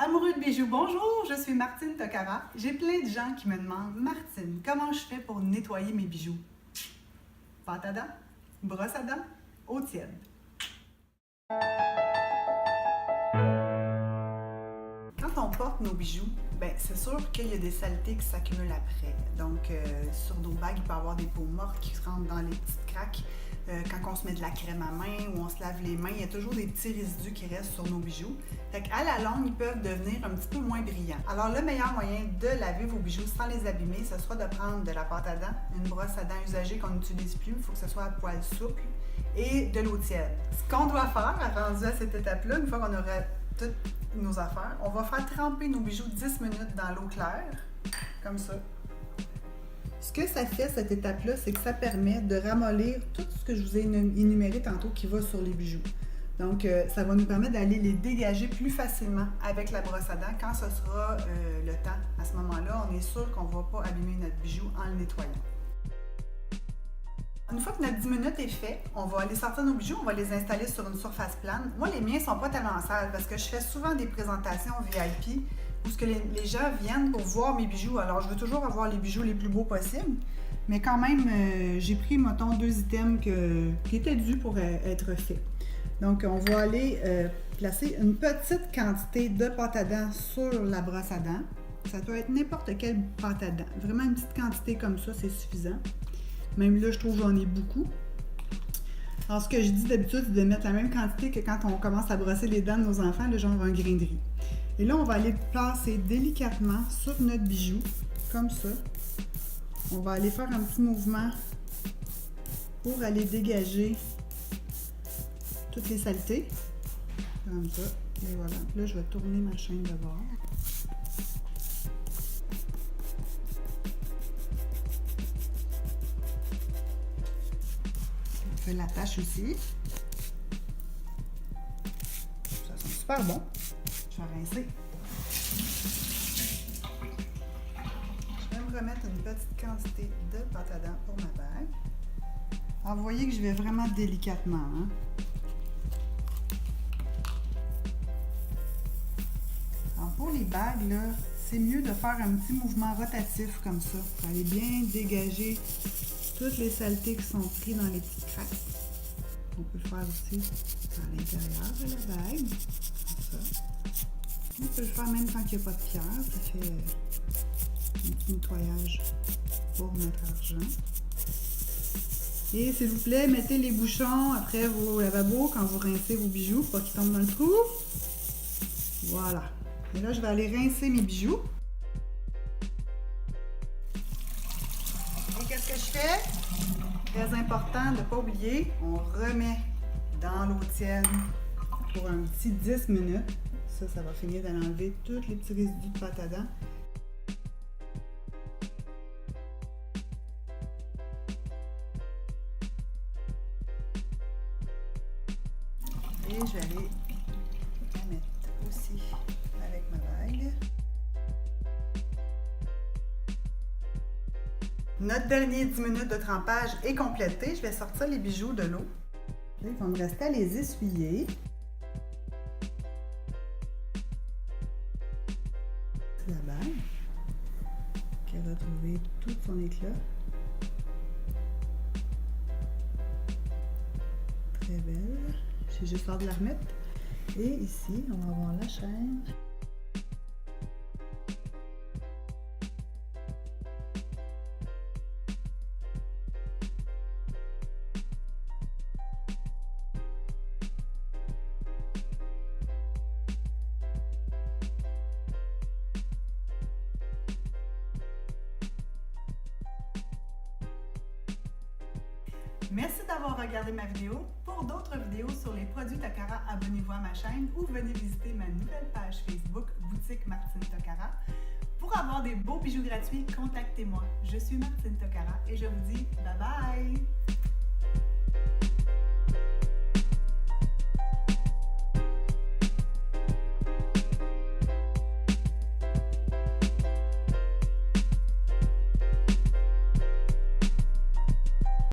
Amoureux de bijoux, bonjour, je suis Martine Tocara. J'ai plein de gens qui me demandent, Martine, comment je fais pour nettoyer mes bijoux? Pâte à dents, brosse à dents, eau tiède. Quand on porte nos bijoux, c'est sûr qu'il y a des saletés qui s'accumulent après. Donc, sur nos bagues, il peut y avoir des peaux mortes qui rentrent dans les petites craques. Quand on se met de la crème à main ou on se lave les mains, il y a toujours des petits résidus qui restent sur nos bijoux. Fait qu'à la longue, ils peuvent devenir un petit peu moins brillants. Alors, le meilleur moyen de laver vos bijoux sans les abîmer, ce sera de prendre de la pâte à dents, une brosse à dents usagée qu'on n'utilise plus, il faut que ce soit à poil souple, et de l'eau tiède. Ce qu'on doit faire, rendu à cette étape-là, une fois qu'on aura toutes nos affaires, on va faire tremper nos bijoux 10 minutes dans l'eau claire, comme ça. Ce que ça fait, cette étape-là, c'est que ça permet de ramollir tout ce que je vous ai énuméré tantôt qui va sur les bijoux. Donc, ça va nous permettre d'aller les dégager plus facilement avec la brosse à dents quand ce sera le temps. À ce moment-là, on est sûr qu'on ne va pas abîmer notre bijou en le nettoyant. Une fois que notre 10 minutes est fait, on va aller sortir nos bijoux, on va les installer sur une surface plane. Moi, les miens ne sont pas tellement sales parce que je fais souvent des présentations VIP où les gens viennent pour voir mes bijoux. Alors, je veux toujours avoir les bijoux les plus beaux possibles, mais quand même, j'ai pris, mettons, 2 items qui étaient dus pour être faits. Donc, on va aller placer une petite quantité de pâte à dents sur la brosse à dents. Ça peut être n'importe quelle pâte à dents. Vraiment, une petite quantité comme ça, c'est suffisant. Même là, je trouve que j'en ai beaucoup. Alors, ce que je dis d'habitude, c'est de mettre la même quantité que quand on commence à brosser les dents de nos enfants, le genre un grain de riz. Et là, on va aller placer délicatement sur notre bijou, comme ça. On va aller faire un petit mouvement pour aller dégager toutes les saletés. Comme ça. Et voilà. Là, je vais tourner ma chaîne de bord. Je fais la tâche aussi. Ça sent super bon. Je vais rincer. Je vais me remettre une petite quantité de pâte à dents pour ma bague. Alors, vous voyez que je vais vraiment délicatement. Hein? Alors, pour les bagues, là, c'est mieux de faire un petit mouvement rotatif comme ça pour aller bien dégager toutes les saletés qui sont prises dans les petites craques. On peut le faire aussi à l'intérieur de la bague, comme ça. On peut le faire même quand il n'y a pas de pierre, ça fait un petit nettoyage pour notre argent. Et s'il vous plaît, mettez les bouchons après vos lavabos quand vous rincez vos bijoux pour pas qu'ils tombent dans le trou. Voilà. Et là, je vais aller rincer mes bijoux. Et qu'est-ce que je fais? Très important de ne pas oublier, on remet dans l'eau tiède pour un petit 10 minutes. Ça va finir d'aller enlever tous les petits résidus de pâte à dents. Et je vais aller la mettre aussi avec ma bague. Notre dernier 10 minutes de trempage est complété. Je vais sortir les bijoux de l'eau. Il va me rester à les essuyer. La bague qui a retrouvé tout son éclat. Très belle. J'ai juste hâte de la remettre. Et ici, on va avoir la chaîne. Merci d'avoir regardé ma vidéo. Pour d'autres vidéos sur les produits Tocara, abonnez-vous à ma chaîne ou venez visiter ma nouvelle page Facebook Boutique Martine Tocara. Pour avoir des beaux bijoux gratuits, contactez-moi. Je suis Martine Tocara et je vous dis bye bye!